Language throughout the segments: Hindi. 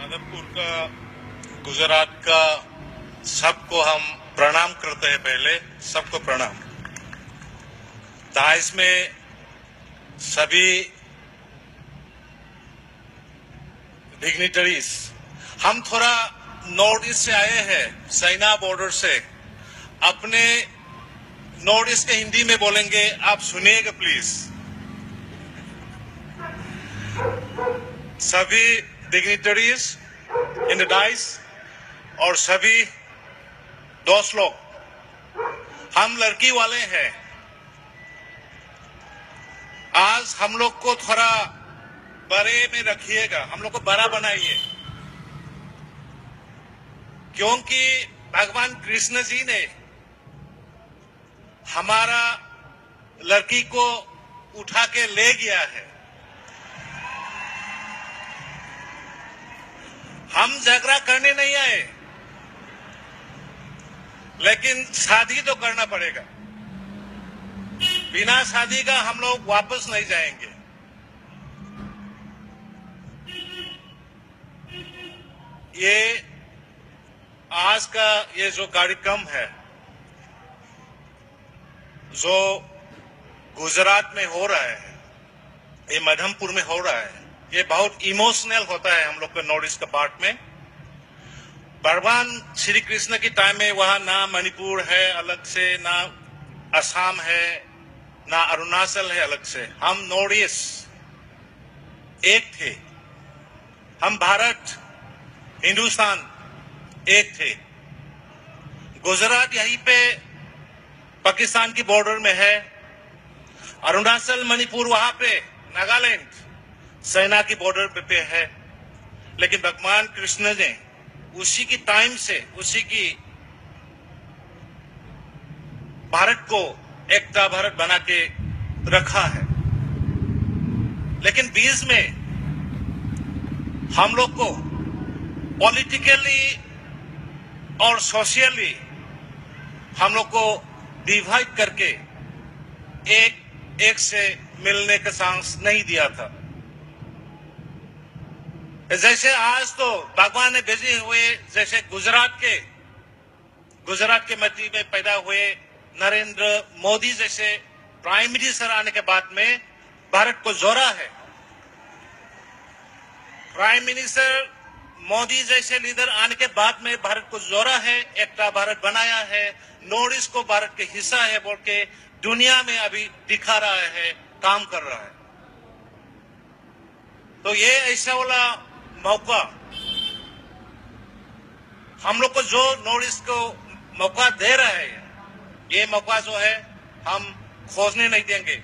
माधवपुर का, गुजरात का सबको हम प्रणाम करते हैं। पहले सबको प्रणाम। दाइस में सभी डिग्निटरीज, हम थोड़ा नॉर्थ ईस्ट से आए हैं, सैना बॉर्डर से। अपने नॉर्थ ईस्ट के हिंदी में बोलेंगे, आप सुनिएगा प्लीज। सभी डिग्निटरीज इन द डाइस और सभी दोस्त लोग, हम लड़की वाले हैं। आज हम लोग को थोड़ा बड़े में रखिएगा, हम लोग को बड़ा बनाइए, क्योंकि भगवान कृष्ण जी ने हमारा लड़की को उठा के ले गया है। हम झगड़ा करने नहीं आए, लेकिन शादी तो करना पड़ेगा। बिना शादी का हम लोग वापस नहीं जाएंगे। ये आज का ये जो कार्यक्रम है, जो गुजरात में हो रहा है, ये माधवपुर में हो रहा है, ये बहुत इमोशनल होता है हम लोग के नॉर्थ ईस्ट के पार्ट में। भगवान श्री कृष्ण की टाइम में वहां ना मणिपुर है अलग से, ना असम है, ना अरुणाचल है अलग से। हम नॉर्थ ईस्ट एक थे, हम भारत हिंदुस्तान एक थे। गुजरात यहीं पे पाकिस्तान की बॉर्डर में है, अरुणाचल मणिपुर वहां पे, नागालैंड सेना की बॉर्डर पे है। लेकिन भगवान कृष्ण ने उसी की टाइम से, उसी की भारत को एकता भारत बना के रखा है। लेकिन बीच में हम लोग को पॉलिटिकली और सोशली हम लोग को डिवाइड करके एक से मिलने का चांस नहीं दिया था। जैसे आज तो भगवान ने भेजे हुए, जैसे गुजरात के मध्य में पैदा हुए नरेंद्र मोदी जैसे प्राइम मिनिस्टर आने के बाद में भारत को जोड़ा है। प्राइम मिनिस्टर मोदी जैसे लीडर आने के बाद में भारत को जोड़ा है, एकता भारत बनाया है, नॉर्थ ईस्ट को भारत के हिस्सा है बोल के दुनिया में अभी दिखा रहा है, काम कर रहा है। तो ये ऐसा वाला मौका हम लोग को, जो नॉर्थ ईस्ट को मौका दे रहा है, ये मौका जो है हम खोजने नहीं देंगे।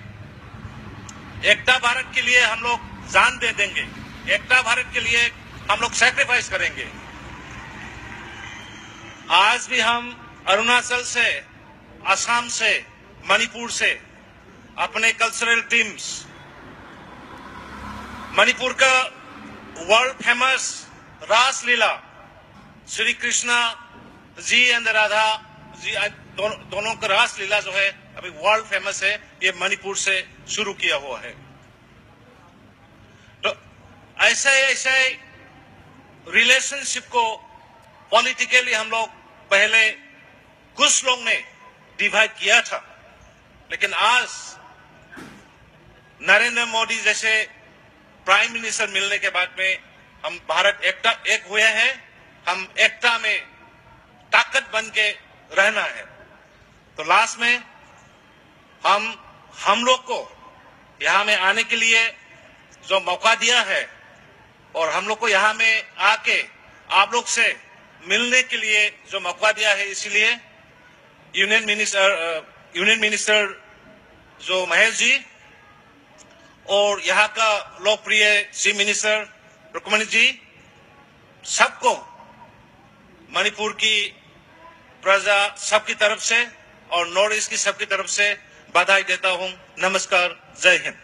एकता भारत के लिए हम लोग जान दे देंगे, एकता भारत के लिए हम लोग सैक्रिफाइस करेंगे। आज भी हम अरुणाचल से, असम से, मणिपुर से अपने कल्चरल टीम्स, मणिपुर का world famous Raslila, Shri Krishna ji and Radha ji दोनों का रासलीला जो है अभी वर्ल्ड फेमस है, ये मणिपुर से शुरू किया हुआ है। तो ऐसे रिलेशनशिप को पॉलिटिकली हम लोग पहले कुछ लोग ने डिवाइड किया था, लेकिन आज नरेंद्र मोदी जैसे प्राइम मिनिस्टर मिलने के बाद में हम भारत एक हुए हैं। हम एकता में ताकत बन के रहना है। तो लास्ट में हम लोग को यहाँ में आने के लिए जो मौका दिया है और हम लोग को यहाँ में आके आप लोग से मिलने के लिए जो मौका दिया है, इसलिए यूनियन मिनिस्टर जो महेश जी और यहाँ का लोकप्रिय चीफ मिनिस्टर रुक्मणी जी, सबको मणिपुर की प्रजा सबकी तरफ से और नॉर्थ ईस्ट की सबकी तरफ से बधाई देता हूँ। नमस्कार, जय हिंद।